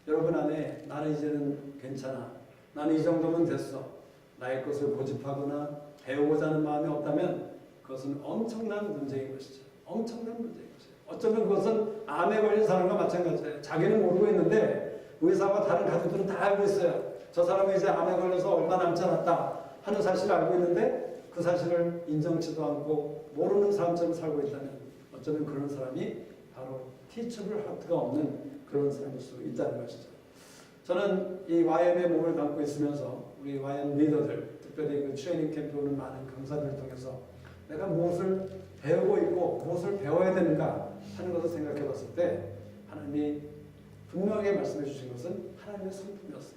여러분 안에 나는 이제는 괜찮아, 나는 이 정도면 됐어, 나의 것을 고집하거나 배우고자 하는 마음이 없다면 그것은 엄청난 문제인 것이죠. 엄청난 문제인 것이에요. 어쩌면 그것은 암에 걸린 사람과 마찬가지예요. 자기는 모르고 있는데 의사와 다른 가족들은 다 알고 있어요. 저 사람이 이제 암에 걸려서 얼마 남지 않았다 하는 사실을 알고 있는데 그 사실을 인정치도 않고 모르는 사람처럼 살고 있다면 어쩌면 그런 사람이 바로 teachable heart가 없는 그런 사람일 수 있다는 것이죠. 저는 이 YM의 몸을 담고 있으면서 우리 YM 리더들, 특별히 그 트레이닝 캠프에 오는 많은 강사들을 통해서 내가 무엇을 배우고 있고 무엇을 배워야 되는가 하는 것을 생각해 봤을 때 하나님이 분명하게 말씀해 주신 것은 하나님의 성품이었어요.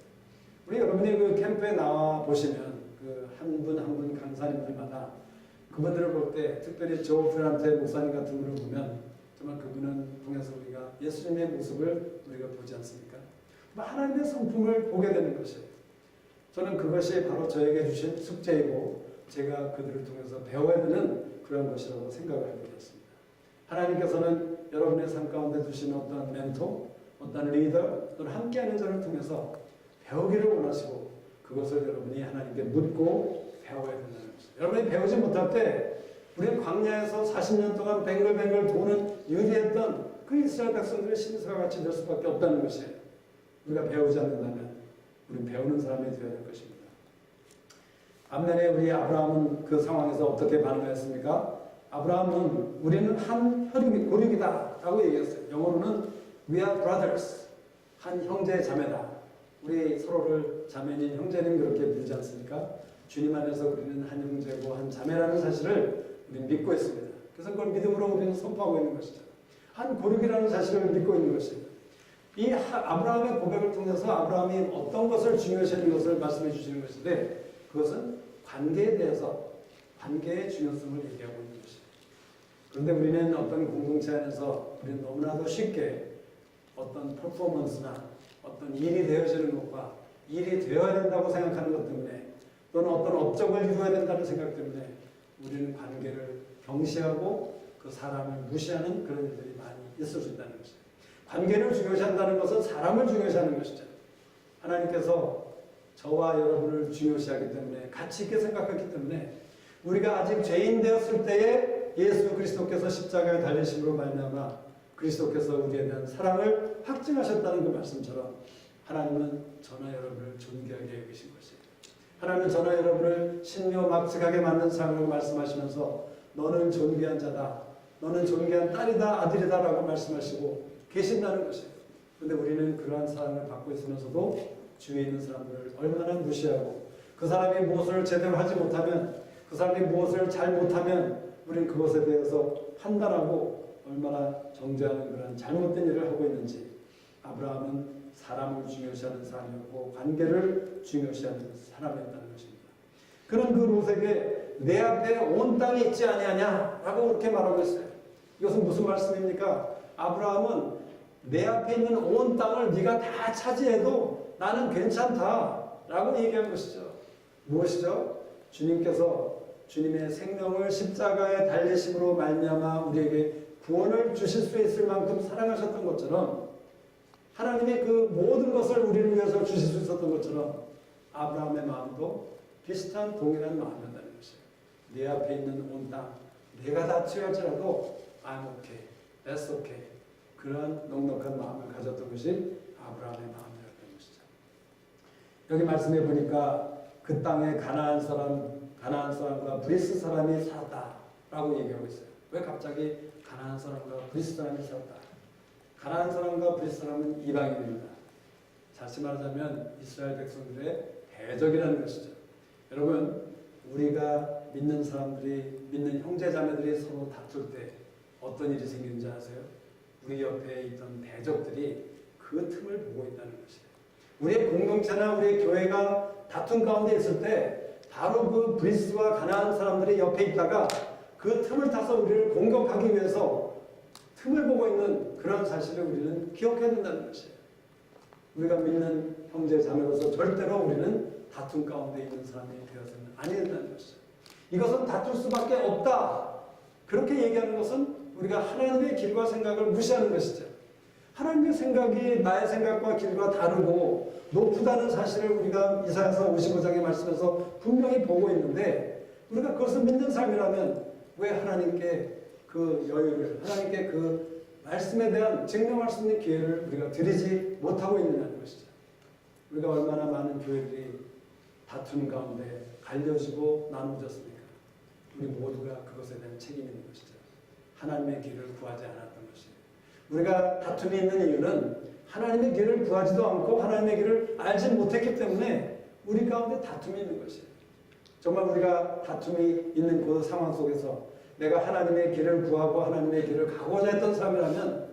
우리 여러분이 그 캠프에 나와 보시면 그 한 분 한 분 강사님들마다 그분들을 볼 때 특별히 조 프란테 목사님 같은 분을 보면 정말 그분은 통해서 우리가 예수님의 모습을 우리가 보지 않습니까? 하나님의 성품을 보게 되는 것이에요. 저는 그것이 바로 저에게 주신 숙제이고 제가 그들을 통해서 배워야 되는 그런 것이라고 생각을 하게 되었습니다. 하나님께서는 여러분의 삶 가운데 두신 어떤 멘토, 어떤 리더, 또는 함께하는 자를 통해서 배우기를 원하시고 그것을 여러분이 하나님께 묻고 배워야 된다는 것이죠. 여러분이 배우지 못할 때 우리는 광야에서 40년 동안 뱅글뱅글 도는 유리했던 그 이스라엘 백성들의 신세가 같이 될 수밖에 없다는 것이에요. 우리가 배우지 않는다면 우리는 배우는 사람이 되어야 될 것입니다. 반면에 우리 아브라함은 그 상황에서 어떻게 반응했습니까? 아브라함은 우리는 한 혈육이다 라고 얘기했어요. 영어로는 We are brothers. 한 형제 자매다. 우리 서로를 자매님 형제님 그렇게 부르지 않습니까? 주님 안에서 우리는 한 형제고 한 자매라는 사실을 우리는 믿고 있습니다. 그래서 그걸 믿음으로 우리는 선포하고 있는 것이죠. 한 고륙이라는 사실을 믿고 있는 것입니다. 이 아브라함의 고백을 통해서 아브라함이 어떤 것을 중요시하는 것을 말씀해 주시는 것인데 그것은 관계에 대해서 관계의 중요성을 얘기하고 있는 것이에요. 그런데 우리는 어떤 공동체 안에서 우리는 너무나도 쉽게 어떤 퍼포먼스나 어떤 일이 되어지는 것과 일이 되어야 된다고 생각하는 것 때문에 또는 어떤 업적을 이루어야 된다는 생각 때문에 우리는 관계를 경시하고 그 사람을 무시하는 그런 일들이 많이 있을 수 있다는 것이에요. 관계를 중요시한다는 것은 사람을 중요시하는 것이죠. 하나님께서 저와 여러분을 중요시하기 때문에 가치 있게 생각했기 때문에 우리가 아직 죄인 되었을 때에 예수 그리스도께서 십자가에 달리심으로 말미암아 그리스도께서 우리에 대한 사랑을 확증하셨다는 그 말씀처럼 하나님은 저나 여러분을 존귀하게 여기신 것이에요. 하나님은 저나 여러분을 신묘막측하게 만든 사람으로 말씀하시면서 너는 존귀한 자다, 너는 존귀한 딸이다, 아들이다 라고 말씀하시고 계신다는 것이에요. 그런데 우리는 그러한 사랑을 받고 있으면서도 주위에 있는 사람들을 얼마나 무시하고 그 사람이 무엇을 제대로 하지 못하면 그 사람이 무엇을 잘 못하면 우리는 그것에 대해서 판단하고 얼마나 정죄하는 그런 잘못된 일을 하고 있는지. 아브라함은 사람을 중요시하는 사람이었고 관계를 중요시하는 사람이었다는 것입니다. 그는 그 롯에게 내 앞에 온 땅이 있지 아니하냐 라고 그렇게 말하고 있어요. 이것은 무슨 말씀입니까? 아브라함은 내 앞에 있는 온 땅을 네가 다 차지해도 나는 괜찮다 라고 얘기한 것이죠. 무엇이죠? 주님께서 주님의 생명을 십자가에 달리심으로 말미암아 우리에게 구원을 주실 수 있을 만큼 사랑하셨던 것처럼 하나님이 그 모든 것을 우리를 위해서 주실 수 있었던 것처럼 아브라함의 마음도 비슷한 동일한 마음이었다는 것이에요. 내 앞에 있는 온 땅, 내가 다 취할지라도 I'm okay, that's okay. 그러한 넉넉한 마음을 가졌던 것이 아브라함의 마음이었던 것이죠. 여기 말씀해 보니까 그 땅에 가나안 사람과 브리스 사람이 살았다라고 얘기하고 있어요. 왜 갑자기 가나안 사람과 브리스 사람이 살았다? 가나안 사람과 브리스 사람은 이방인입니다. 다시 말하자면 이스라엘 백성들의 대적이라는 것이죠. 여러분, 우리가 믿는 사람들이, 믿는 형제자매들이 서로 다툴 때 어떤 일이 생기는지 아세요? 우리 옆에 있던 대적들이 그 틈을 보고 있다는 것이에요. 우리의 공동체나 우리의 교회가 다툼 가운데 있을 때 바로 그 브리스와 가나안 사람들이 옆에 있다가 그 틈을 타서 우리를 공격하기 위해서 틈을 보고 있는 그런 사실을 우리는 기억해야 된다는 것이에요. 우리가 믿는 형제 자매로서 절대로 우리는 다툼 가운데 있는 사람이 되어서는 아니 된다는 것이죠. 이것은 다툴 수밖에 없다. 그렇게 얘기하는 것은 우리가 하나님의 길과 생각을 무시하는 것이죠. 하나님의 생각이 나의 생각과 길과 다르고 높다는 사실을 우리가 이사야서 55장의 말씀에서 분명히 보고 있는데 우리가 그것을 믿는 삶이라면 왜 하나님께 그 여유를, 하나님께 그 말씀에 대한 증명할 수 있는 기회를 우리가 드리지 못하고 있느냐는 것이죠. 우리가 얼마나 많은 교회들이 다투는 가운데 갈려지고 나누어졌습니까? 우리 모두가 그것에 대한 책임이 있는 것이죠. 하나님의 길을 구하지 않았던 것이에요. 우리가 다툼이 있는 이유는 하나님의 길을 구하지도 않고 하나님의 길을 알지 못했기 때문에 우리 가운데 다툼이 있는 것이에요. 정말 우리가 다툼이 있는 그 상황 속에서 내가 하나님의 길을 구하고 하나님의 길을 가고자 했던 사람이라면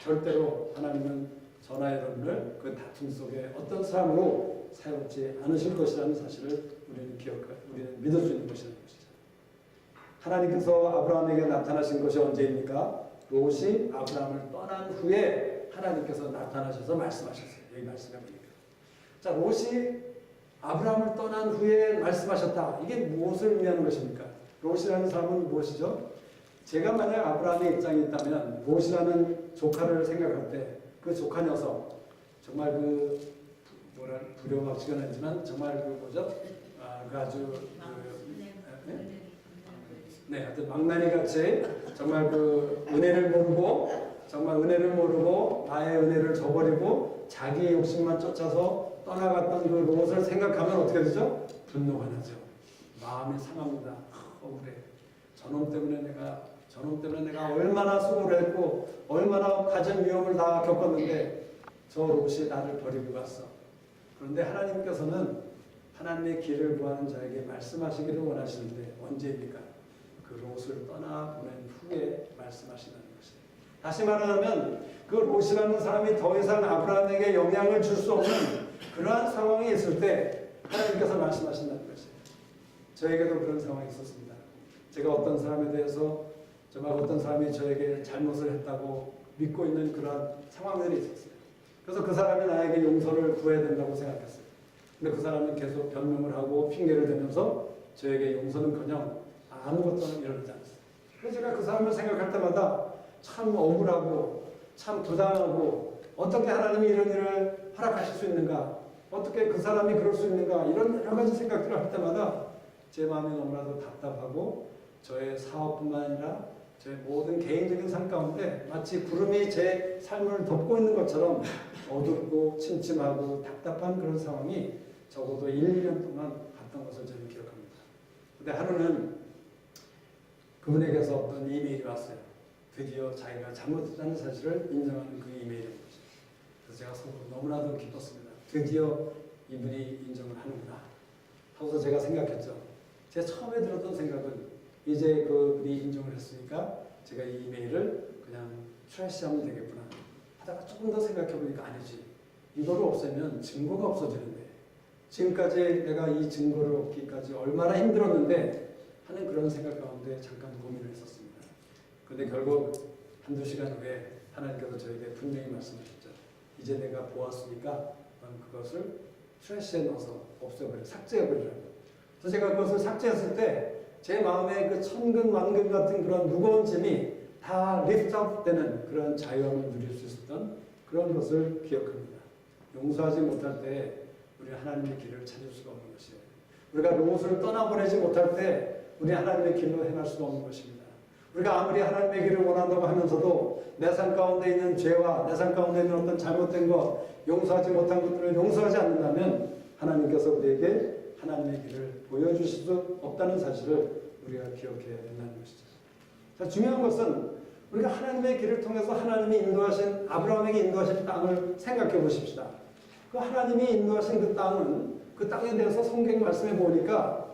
절대로 하나님은 저나 여러분을 그 다툼 속에 어떤 사람으로 사용하지 않으실 것이라는 사실을 우리는 믿을 수 있는 것이라는 것이죠. 하나님께서 아브라함에게 나타나신 것이 언제입니까? 롯이 아브라함을 떠난 후에 하나님께서 나타나셔서 말씀하셨어요. 여기 말씀해 보니까. 자, 롯이 아브라함을 떠난 후에 말씀하셨다. 이게 무엇을 의미하는 것입니까? 롯이라는 사람은 무엇이죠? 제가 만약 아브라함의 입장에 있다면 롯이라는 조카를 생각할 때 그 조카 녀석 정말 불효가 지간하지만 정말 하여튼 망나니 같이 정말 은혜를 모르고 나의 은혜를 저버리고 자기의 욕심만 쫓아서 떠나갔던 그 롯을 생각하면 어떻게 되죠? 분노가 나죠. 마음이 상합니다. 억울해. 저놈 때문에 내가 얼마나 수고를 했고 얼마나 가진 위험을 다 겪었는데 저 롯이 나를 버리고 갔어. 그런데 하나님께서는 하나님의 길을 구하는 자에게 말씀하시기를 원하시는데 언제입니까? 그 롯을 떠나보낸 후에 말씀하신다는 것이에요. 다시 말하면 그 롯이라는 사람이 더 이상 아브라함에게 영향을 줄 수 없는 그러한 상황이 있을 때 하나님께서 말씀하신다는 것이에요. 저에게도 그런 상황이 있었습니다. 제가 어떤 사람에 대해서 정말 어떤 사람이 저에게 잘못을 했다고 믿고 있는 그런 상황들이 있었어요. 그래서 그 사람이 나에게 용서를 구해야 된다고 생각했어요. 근데 그 사람은 계속 변명을 하고 핑계를 대면서 저에게 용서는커녕 아무것도 이러지 않았어요. 그래서 제가 그 사람을 생각할 때마다 참 억울하고 참 부당하고 어떻게 하나님이 이런 일을 허락하실 수 있는가, 어떻게 그 사람이 그럴 수 있는가, 이런 여러 가지 생각들을 할 때마다 제 마음이 너무나도 답답하고 저의 사업뿐만 아니라 제 모든 개인적인 삶 가운데 마치 구름이 제 삶을 덮고 있는 것처럼 어둡고 침침하고 답답한 그런 상황이 적어도 1, 2년 동안 갔던 것을 저는 기억합니다. 근데 하루는 그분에게서 어떤 이메일이 왔어요. 드디어 자기가 잘못했다는 사실을 인정하는 그 이메일인 거죠. 그래서 제가 속으로 너무나도 기뻤습니다. 드디어 이분이 인정을 하는구나 하고서 제가 생각했죠. 제가 처음에 들었던 생각은 이제 그분이 인정을 했으니까 제가 이 이메일을 그냥 트래시하면 되겠구나 하다가 조금 더 생각해보니까 아니지. 이거를 없애면 증거가 없어지는데 지금까지 내가 이 증거를 얻기까지 얼마나 힘들었는데 하는 그런 생각 가운데 잠깐 고민을 했었습니다. 그런데 결국 한두 시간 후에 하나님께서 저에게 분명히 말씀하셨죠. 이제 내가 보았으니까 넌 그것을 트래시에 넣어서 없애버려, 삭제해버리라고. 그래서 제가 그것을 삭제했을 때 제 마음에 그 천근 만근 같은 그런 무거운 짐이 다 리프트업 되는 그런 자유함을 누릴 수 있었던 그런 것을 기억합니다. 용서하지 못할 때 우리 하나님의 길을 찾을 수가 없는 것이에요. 우리가 롯을 떠나보내지 못할 때 우리 하나님의 길로 행할 수가 없는 것입니다. 우리가 아무리 하나님의 길을 원한다고 하면서도 내 삶 가운데 있는 죄와 내 삶 가운데 있는 어떤 잘못된 것, 용서하지 못한 것들을 용서하지 않는다면 하나님께서 우리에게 하나님의 길을 보여주실 수 없다는 사실을 우리가 기억해야 된다는 것이죠. 자, 중요한 것은 우리가 하나님의 길을 통해서 하나님이 인도하신, 아브라함에게 인도하신 땅을 생각해 보십시다. 그 하나님이 인도하신 그 땅은, 그 땅에 대해서 성경 말씀해 보니까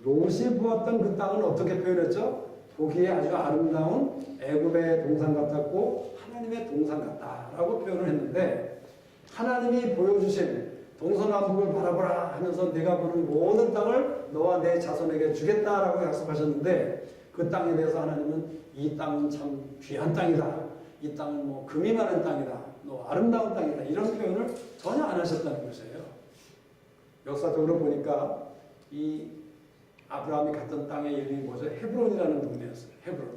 롯이 보았던 그 땅은 어떻게 표현했죠? 보기에 아주 아름다운 애굽의 동산 같았고 하나님의 동산 같다라고 표현을 했는데, 하나님이 보여주신 동서남북을 바라보라 하면서 내가 보는 모든 땅을 너와 내 자손에게 주겠다라고 약속하셨는데, 그 땅에 대해서 하나님은 이 땅은 참 귀한 땅이다, 이 땅은 뭐 금이 많은 땅이다, 너 아름다운 땅이다, 이런 표현을 전혀 안 하셨다는 것이에요. 역사적으로 보니까 이 아브라함이 갔던 땅의 이름이 뭐죠? 헤브론이라는 동네였어요. 헤브론.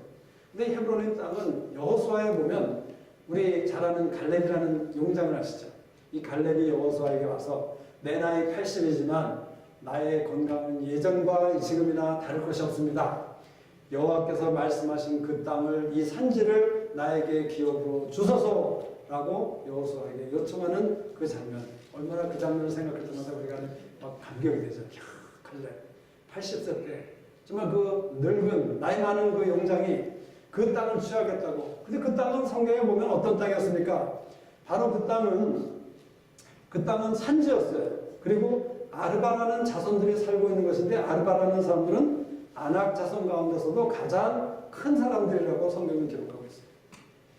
근데 이 헤브론의 땅은 여호수아에 보면 우리 잘 아는 갈렙이라는 용장을 아시죠? 이 갈렙이 여호수아에게 와서 내 나이 80이지만 나의 건강은 예전과 지금이나 다를 것이 없습니다. 여호와께서 말씀하신 그 땅을, 이 산지를 나에게 기업으로 주소서라고 여호수아에게 요청하는 그 장면, 얼마나 그 장면을 생각할 때마다 우리가 막 감격이 되죠. 야, 갈렙 80세 때 정말 그 늙은 나이 많은 그 용장이 그 땅을 취하겠다고. 근데 그 땅은 성경에 보면 어떤 땅이었습니까? 바로 그 땅은 산지였어요. 그리고 아르바라는 자손들이 살고 있는 것인데, 아르바라는 사람들은 아낙 자손 가운데서도 가장 큰 사람들이라고 성경은 기록하고 있어요.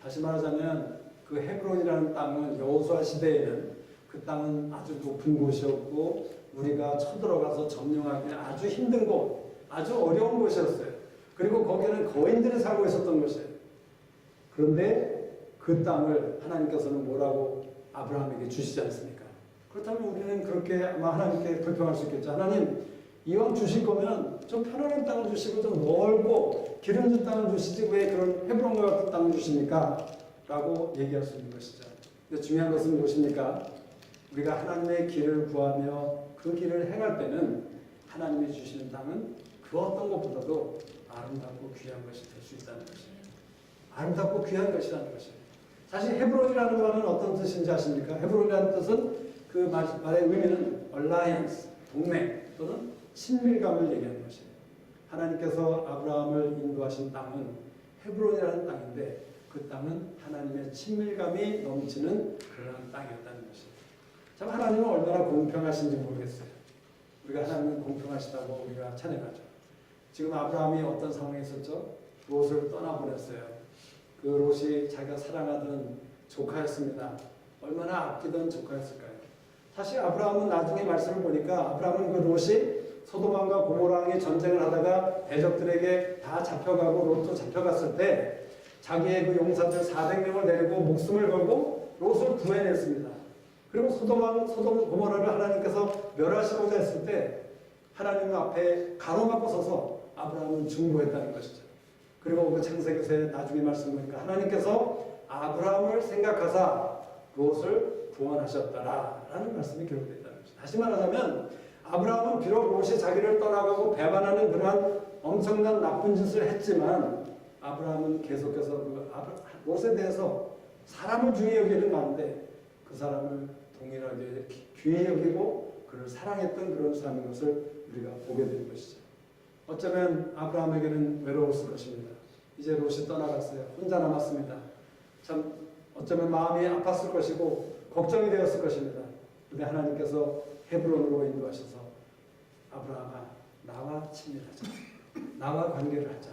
다시 말하자면 그 헤브론이라는 땅은 여호수아 시대에는 그 땅은 아주 높은 곳이었고 우리가 쳐들어가서 점령하기 아주 힘든 곳, 아주 어려운 곳이었어요. 그리고 거기에는 거인들이 살고 있었던 것이에요. 그런데 그 땅을 하나님께서는 뭐라고 아브라함에게 주시지 않습니까? 그렇다면 우리는 그렇게 아마 하나님께 불평할 수 있겠죠. 하나님, 이왕 주실 거면 좀 편안한 땅을 주시고 좀 넓고 기름진 땅을 주시지 왜 그런 헤브론과 같은 땅을 주십니까? 라고 얘기할 수 있는 것이죠. 근데 중요한 것은 무엇입니까? 우리가 하나님의 길을 구하며 그 길을 행할 때는 하나님이 주시는 땅은 그 어떤 것보다도 아름답고 귀한 것이 될 수 있다는 것이에요. 아름답고 귀한 것이라는 것이에요. 사실 헤브론이라는 말은 어떤 뜻인지 아십니까? 헤브론이라는 뜻은 그 말의 의미는 alliance, 동맹 또는 친밀감을 얘기하는 것이에요. 하나님께서 아브라함을 인도하신 땅은 헤브론이라는 땅인데 그 땅은 하나님의 친밀감이 넘치는 그런 땅이었다는 것이에요. 참 하나님은 얼마나 공평하신지 모르겠어요. 우리가 하나님은 공평하시다고 우리가 찬양하죠. 지금 아브라함이 어떤 상황에 있었죠? 롯을 떠나보냈어요. 그 롯이 자기가 사랑하던 조카였습니다. 얼마나 아끼던 조카였을까요? 사실 아브라함은 나중에 말씀을 보니까 아브라함은 그 롯이 소돔과 고모라왕이 전쟁을 하다가 대적들에게 다 잡혀가고 롯도 잡혀갔을 때 자기의 그 용사들 400명을 데리고 목숨을 걸고 롯을 구해냈습니다. 그리고 소돔 고모라를 하나님께서 멸하시고자 했을 때 하나님 앞에 가로막고 서서 아브라함은 중보했다는 것이죠. 그리고 그 창세기서에 나중에 말씀 보니까 하나님께서 아브라함을 생각하사 롯을 구원하셨다라는 말씀이 기록되어 있다는 것이죠. 다시 말하자면 아브라함은 비록 롯이 자기를 떠나가고 배반하는 그러한 엄청난 나쁜 짓을 했지만 아브라함은 계속해서 그 롯에 대해서 사람을 중히 여기는 가운데 그 사람을 동일하게 귀히 여기고 그를 사랑했던 그런 사람인 것을 우리가 보게 되는 것이죠. 어쩌면 아브라함에게는 외로웠을 것입니다. 이제 롯이 떠나갔어요. 혼자 남았습니다. 참 어쩌면 마음이 아팠을 것이고 걱정이 되었을 것입니다. 그런데 하나님께서 헤브론으로 인도하셔서 아브라함아, 나와 친밀하자, 나와 관계를 하자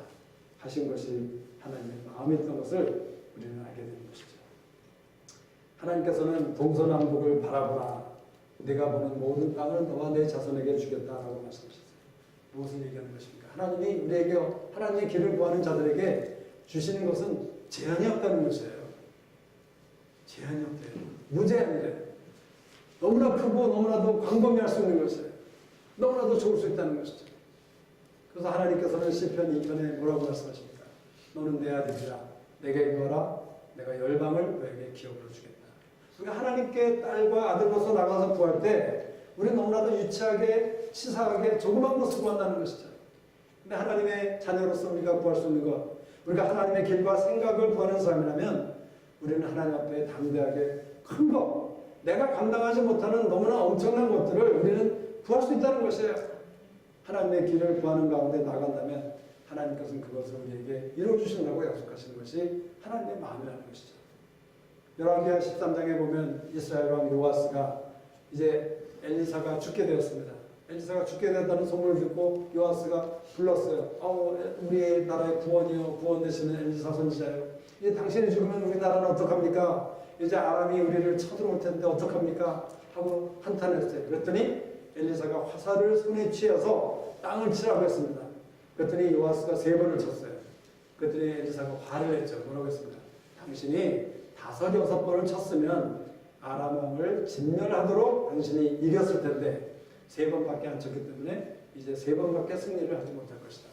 하신 것이 하나님의 마음이었던 것을 우리는 알게 되는 것이죠. 하나님께서는 동서남북을 바라보라, 내가 보는 모든 땅을 너와 내 자손에게 주겠다라고 말씀하셨어요. 무엇을 얘기하는 것입니까? 하나님이 우리에게, 하나님의 길을 구하는 자들에게 주시는 것은 제한이 없다는 것이에요. 제한이 없대요. 무제한이래요. 너무나 크고 너무나도 광범위할 수 있는 것이에요. 너무나도 좋을 수 있다는 것이죠. 그래서 하나님께서는 시편 2편에 뭐라고 말씀하십니까? 너는 내 아들이라, 내게 구하라, 내가 열방을 너에게 기업으로 주겠다. 우리가 하나님께 딸과 아들로서 나가서 구할 때 우리는 너무나도 유치하게 치사하게 조그만 것을 구한다는 것이죠. 근데 하나님의 자녀로서 우리가 구할 수 있는 것, 우리가 하나님의 길과 생각을 구하는 사람이라면 우리는 하나님 앞에 담대하게 큰 것, 내가 감당하지 못하는 너무나 엄청난 것들을 우리는 구할 수 있다는 것이에요. 하나님의 길을 구하는 가운데 나간다면 하나님께서는 그것을 우리에게 이루어주신다고 약속하시는 것이 하나님의 마음이라는 것이죠. 열왕기하 13장에 보면 이스라엘 왕 요아스가 이제 엘리사가 죽게 되었습니다. 엘리사가 죽게 되었다는 소문을 듣고 요아스가 불렀어요. 우리 나라의 구원이요, 구원 되시는 엘리사 선지자요. 이제 당신이 죽으면 우리나라는 어떡합니까? 이제 아람이 우리를 쳐들어올 텐데 어떡합니까? 하고 한탄했어요. 그랬더니 엘리사가 화살을 손에 쥐어서 땅을 치라고 했습니다. 그랬더니 요아스가 3번을 쳤어요. 그랬더니 엘리사가 화를 냈죠. 뭐라고 했습니다. 당신이 5, 6번을 쳤으면 아람 왕을 진멸하도록 당신이 이겼을 텐데 3번밖에 안 쳤기 때문에 이제 3번밖에 승리를 하지 못할 것이다.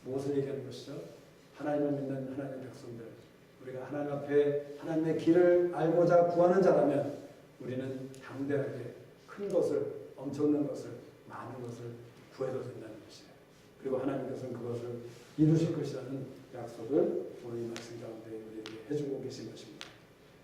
무엇을 얘기하는 것이죠? 하나님을 믿는 하나님의 백성들, 우리가 하나님 앞에 하나님의 길을 알고자 구하는 자라면 우리는 담대하게 큰 것을, 엄청난 것을, 많은 것을 구해도 된다는 것이에요. 그리고 하나님께서는 그것을 이루실 것이라는 약속을 오늘 이 말씀 가운데 우리에게 해주고 계신 것입니다.